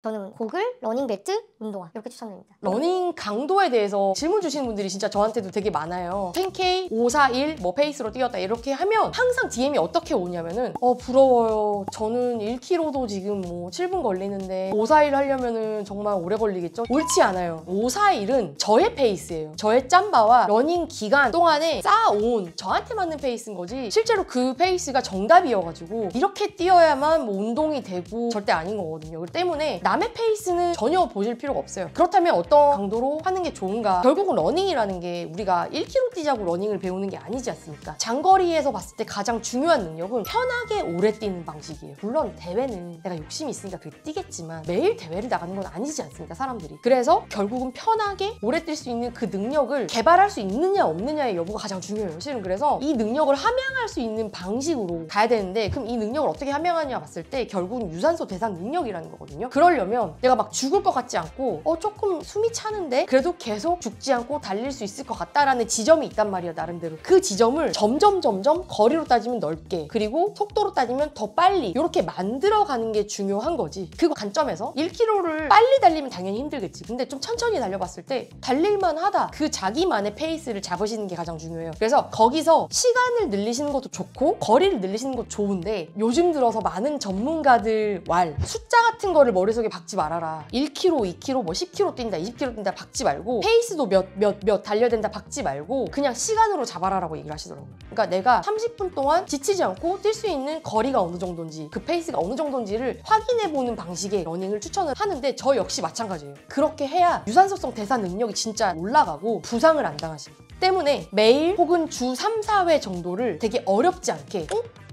저는 고글, 러닝벨트, 운동화 이렇게 추천드립니다. 러닝 강도에 대해서 질문 주시는 분들이 진짜 저한테도 되게 많아요. 10K, 541, 뭐 페이스로 뛰었다 이렇게 하면 항상 DM이 어떻게 오냐면은 부러워요. 저는 1km도 지금 뭐 7분 걸리는데 541 하려면은 정말 오래 걸리겠죠? 옳지 않아요. 541은 저의 페이스예요. 저의 짬바와 러닝 기간 동안에 쌓아온 저한테 맞는 페이스인 거지 실제로 그 페이스가 정답이어가지고 이렇게 뛰어야만 뭐 운동이 되고 절대 아닌 거거든요. 그렇기 때문에 남의 페이스는 전혀 보실 필요가 없어요. 그렇다면 어떤 강도로 하는 게 좋은가? 결국은 러닝이라는 게 우리가 1km 뛰자고 러닝을 배우는 게 아니지 않습니까? 장거리에서 봤을 때 가장 중요한 능력은 편하게 오래 뛰는 방식이에요. 물론 대회는 내가 욕심이 있으니까 그렇게 뛰겠지만 매일 대회를 나가는 건 아니지 않습니까? 사람들이. 그래서 결국은 편하게 오래 뛸 수 있는 그 능력을 개발할 수 있느냐 없느냐의 여부가 가장 중요해요. 실은 그래서 이 능력을 함양할 수 있는 방식으로 가야 되는데 그럼 이 능력을 어떻게 함양하냐 봤을 때 결국은 유산소 대사 능력이라는 거거든요. 그러려면 내가 막 죽을 것 같지 않고 조금 숨이 차는데 그래도 계속 죽지 않고 달릴 수 있을 것 같다라는 지점이 있단 말이에요. 나름대로. 그 지점을 점점 거리로 따지면 넓게 그리고 속도로 따지면 더 빨리 이렇게 만들어가는 게 중요한 거지. 그 관점에서 1km를 빨리 달리면 당연히 힘들겠지. 근데 좀 천천히 달려봤을 때 달릴만 하다. 그 자기만의 페이스를 잡으시는 게 가장 중요해요. 그래서 거기서 시간을 늘리시는 것도 좋고 거리를 늘리시는 것도 좋은데 요즘 들어서 많은 전문가들 숫자 같은 거를 머릿속에 박지 말아라. 1km, 2km, 뭐 10km 뛴다, 20km 뛴다 박지 말고 페이스도 몇 달려야 된다 박지 말고 그냥 시간으로 잡아라라고 얘기를 하시더라고요. 그러니까 내가 30분 동안 지치지 않고 뛸 수 있는 거리가 어느 정도인지 그 페이스가 어느 정도인지를 확인해보는 방식의 러닝을 추천을 하는데 저 역시 마찬가지예요. 그렇게 해야 유산소성 대사 능력이 진짜 올라가고 부상을 안 당하십니다. 때문에 매일 혹은 주 3, 4회 정도를 되게 어렵지 않게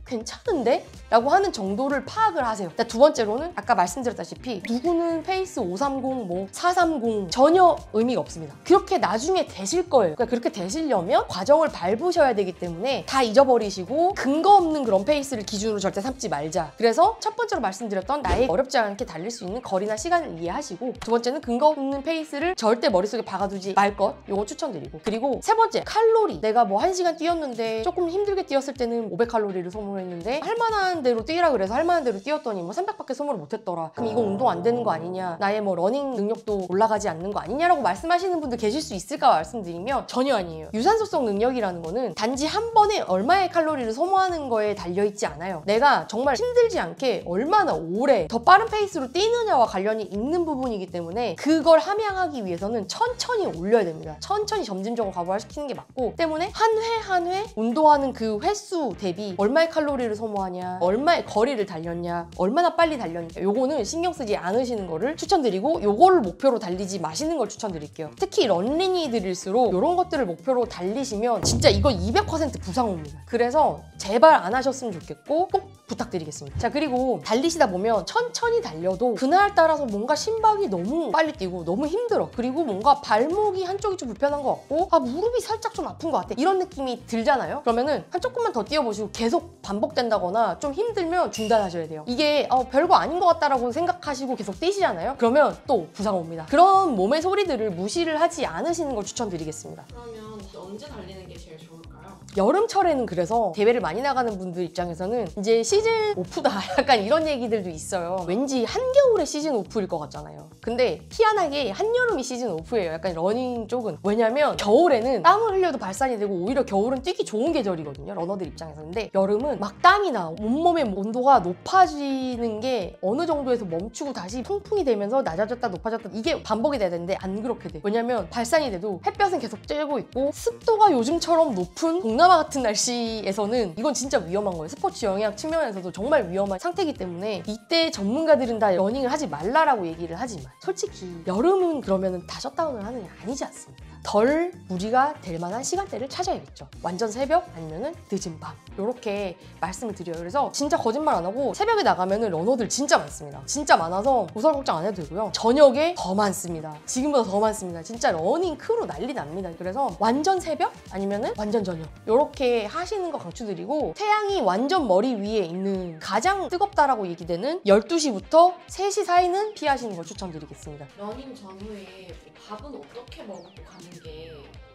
괜찮은데? 라고 하는 정도를 파악을 하세요. 두 번째로는 아까 말씀드렸다시피 누구는 페이스 530, 뭐 430 전혀 의미가 없습니다. 그렇게 나중에 되실 거예요. 그러니까 그렇게 되시려면 과정을 밟으셔야 되기 때문에 다 잊어버리시고 근거 없는 그런 페이스를 기준으로 절대 삼지 말자. 그래서 첫 번째로 말씀드렸던 나의 어렵지 않게 달릴 수 있는 거리나 시간을 이해하시고 두 번째는 근거 없는 페이스를 절대 머릿속에 박아두지 말 것. 요거 추천드리고 그리고 세 번째 칼로리. 내가 뭐 1시간 뛰었는데 조금 힘들게 뛰었을 때는 500칼로리를 소모했는데 할만한 대로 뛰라 그래서 할만한 대로 뛰었더니 뭐 300밖에 소모를 못했더라. 그럼 이거 운동 안 되는 거 아니냐? 나의 뭐 러닝 능력도 올라가지 않는 거 아니냐라고 말씀하시는 분들 계실 수 있을까 말씀드리면 전혀 아니에요. 유산소성 능력이라는 거는 단지 한 번에 얼마의 칼로리를 소모하는 거에 달려있지 않아요. 내가 정말 힘들지 않게 얼마나 오래 더 빠른 페이스로 뛰느냐와 관련이 있는 부분이기 때문에 그걸 함양하기 위해서는 천천히 올려야 됩니다. 천천히 점진적으로 가부화시키는 게 맞고 때문에 한 회 한 회 운동하는 그 횟수 대비 얼마의 칼로리를 소모하냐 얼마의 거리를 달렸냐 얼마나 빨리 달렸냐 요거는 신경 쓰지 않으시는 거를 추천드리고 요거를 목표로 달리지 마시는 걸 추천드릴게요. 특히 런닝이들일수록 이런 것들을 목표로 달리시면 진짜 이거 200% 부상 옵니다. 그래서 제발 안 하셨으면 좋겠고 꼭 부탁드리겠습니다. 자 그리고 달리시다 보면 천천히 달려도 그날 따라서 뭔가 심박이 너무 빨리 뛰고 너무 힘들어. 그리고 뭔가 발목이 한쪽이 좀 불편한 것 같고 무릎이 살짝 좀 아픈 것 같아. 이런 느낌이 들잖아요. 그러면은 한 조금만 더 뛰어보시고 계속 반복된다거나 좀 힘들면 중단하셔야 돼요. 이게 별거 아닌 것 같다라고 생각하시고 계속 뛰시잖아요. 그러면 또 부상 옵니다. 그런 몸의 소리들을 무시를 하지 않으시는 걸 추천드리겠습니다. 그러면 언제 달리는 게 제일 좋을까요? 여름철에는 그래서 대회를 많이 나가는 분들 입장에서는 이제 시즌 오프다 약간 이런 얘기들도 있어요. 왠지 한겨울에 시즌 오프일 것 같잖아요. 근데 희한하게 한여름이 시즌 오프예요. 약간 러닝 쪽은. 왜냐면 겨울에는 땀을 흘려도 발산이 되고 오히려 겨울은 뛰기 좋은 계절이거든요. 러너들 입장에서는. 근데 여름은 막 땀이 나. 온몸의 온도가 높아지는 게 어느 정도에서 멈추고 다시 통풍이 되면서 낮아졌다 높아졌다 이게 반복이 돼야 되는데 안 그렇게 돼. 왜냐면 발산이 돼도 햇볕은 계속 쬐고 있고 습도가 요즘처럼 높은 동남아 같은 날씨에서는 이건 진짜 위험한 거예요. 스포츠 영향 측면에서도 정말 위험한 상태이기 때문에 이때 전문가들은 다 러닝을 하지 말라라고 얘기를 하지만 솔직히 여름은 그러면 다 셧다운을 하는 게 아니지 않습니까? 덜 무리가 될 만한 시간대를 찾아야겠죠. 완전 새벽 아니면은 늦은 밤 이렇게 말씀을 드려요. 그래서 진짜 거짓말 안 하고 새벽에 나가면은 러너들 진짜 많습니다. 진짜 많아서 우설 걱정 안 해도 되고요. 저녁에 더 많습니다. 지금보다 더 많습니다. 진짜 러닝 크루 난리 납니다. 그래서 완전 새벽 아니면은 완전 저녁 이렇게 하시는 거 강추드리고 태양이 완전 머리 위에 있는 가장 뜨겁다라고 얘기되는 12시부터 3시 사이는 피하시는 걸 추천드리겠습니다. 러닝 전후에 밥은 어떻게 먹고 가는 게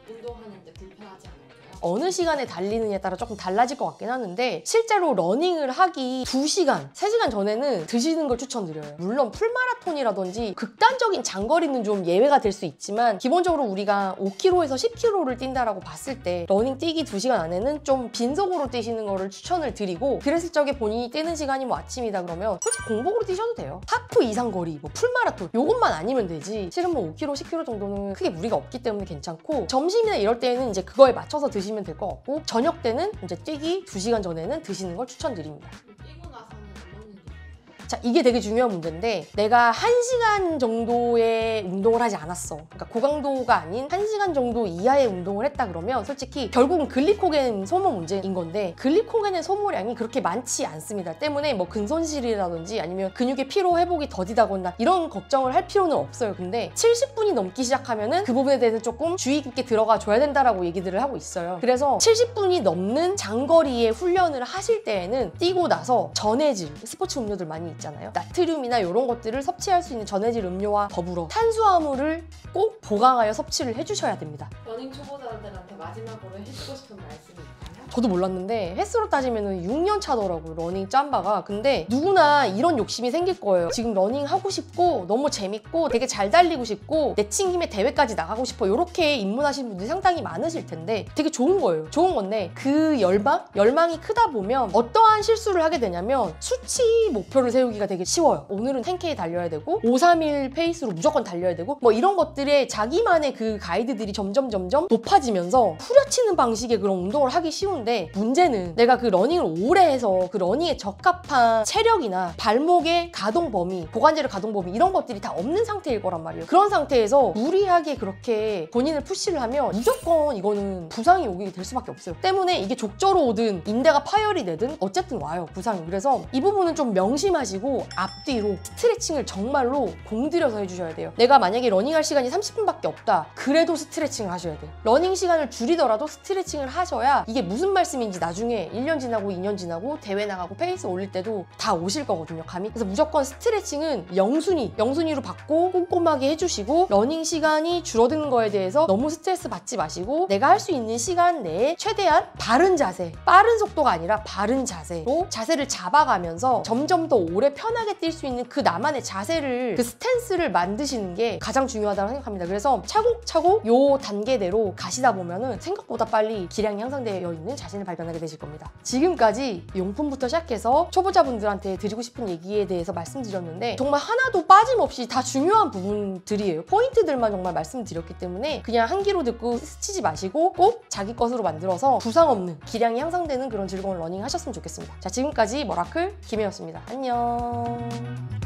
운동하는데 불편하지 않을까요? 어느 시간에 달리느냐에 따라 조금 달라질 것 같긴 하는데 실제로 러닝을 하기 2시간, 3시간 전에는 드시는 걸 추천드려요. 물론 풀마라톤이라든지 극단적인 장거리는 좀 예외가 될 수 있지만 기본적으로 우리가 5km에서 10km를 뛴다라고 봤을 때 러닝 뛰기 2시간 안에는 좀 빈속으로 뛰시는 거를 추천을 드리고 그랬을 적에 본인이 뛰는 시간이 뭐 아침이다 그러면 솔직히 공복으로 뛰셔도 돼요. 하프 이상 거리, 뭐 풀마라톤 요것만 아니면 되지 실은 뭐 5km, 10km 정도는 크게 무리가 없기 때문에 괜찮고 점심이나 이럴 때는 이제 그거에 맞춰서 드시면 될 것 같고 저녁 때는 이제 뛰기 2시간 전에는 드시는 걸 추천드립니다. 뛰고 나서는 안 먹는 게 자, 이게 되게 중요한 문제인데 내가 1시간 정도의 운동을 하지 않았어. 그러니까 고강도가 아닌 1시간 정도 이하의 운동을 했다 그러면 솔직히 결국은 글리코겐 소모 문제인 건데 글리코겐의 소모량이 그렇게 많지 않습니다. 때문에 뭐 근손실이라든지 아니면 근육의 피로 회복이 더디다거나 이런 걱정을 할 필요는 없어요. 근데 70분이 넘기 시작하면은 그 부분에 대해서 조금 주의 깊게 들어가 줘야 된다라고 얘기들을 하고 있어요. 그래서 70분이 넘는 장거리의 훈련을 하실 때에는 뛰고 나서 전해질, 스포츠 음료들 많이 있잖아요. 나트륨이나 이런 것들을 섭취할 수 있는 전해질 음료와 더불어 탄수화물을 꼭 보강하여 섭취를 해주셔야 됩니다. 러닝 초보자들한테 마지막으로 해주고 싶은 말씀이 있나요? 저도 몰랐는데 횟수로 따지면 6년 차더라고요, 러닝 짬바가. 근데 누구나 이런 욕심이 생길 거예요. 지금 러닝 하고 싶고 너무 재밌고 되게 잘 달리고 싶고 내친 김에 대회까지 나가고 싶어 이렇게 입문하신 분들이 상당히 많으실 텐데 되게 좋은 거예요. 좋은 건데 그 열망이 크다 보면 어떠한 실수를 하게 되냐면 수치 목표를 세우기가 되게 쉬워요. 오늘은 10K 달려야 되고 531 페이스로 무조건 달려야 되고 뭐 이런 것들에 자기만의 그 가이드들이 점점 높아지면서 후려치는 방식의 그런 운동을 하기 쉬운데 문제는 내가 그 러닝을 오래 해서 그 러닝에 적합한 체력이나 발목의 가동 범위, 고관절의 가동 범위 이런 것들이 다 없는 상태일 거란 말이에요. 그런 상태에서 무리하게 그렇게 본인을 푸시를 하면 무조건 이거는 부상이 오게 될 수밖에 없어요. 때문에 이게 족저로 오든 인대가 파열이 되든 어쨌든 와요, 부상이. 그래서 이 부분은 좀 명심하시고 앞뒤로 스트레칭을 정말로 공들여서 해주셔야 돼요. 내가 만약에 러닝할 시간이 30분밖에 없다. 그래도 스트레칭을 하셔야 돼요. 러닝 시간을 줄이더라도 스트레칭을 하셔야 이게 무슨 말씀인지 나중에 1년 지나고 2년 지나고 대회 나가고 페이스 올릴 때도 다 오실 거거든요, 감이. 그래서 무조건 스트레칭은 영순위로 받고 꼼꼼하게 해주시고 러닝 시간이 줄어드는 거에 대해서 너무 스트레스 받지 마시고 내가 할 수 있는 시간 내에 최대한 바른 자세, 빠른 속도가 아니라 바른 자세로 자세를 잡아가면서 점점 더 오래 편하게 뛸 수 있는 그 나만의 자세를, 그 스탠스를 만드시는 게 가장 중요하다고 생각합니다. 그래서 차곡차곡 요 단계대로 가시다 보면은 생각보다 빨리 기량이 향상되어 있는 자신을 발견하게 되실 겁니다. 지금까지 용품부터 시작해서 초보자분들한테 드리고 싶은 얘기에 대해서 말씀드렸는데 정말 하나도 빠짐없이 다 중요한 부분들이에요. 포인트들만 정말 말씀드렸기 때문에 그냥 한 귀로 듣고 스치지 마시고 꼭 자기 것으로 만들어서 부상 없는 기량이 향상되는 그런 즐거운 러닝 하셨으면 좋겠습니다. 자, 지금까지 머라클 김혜였습니다. 안녕.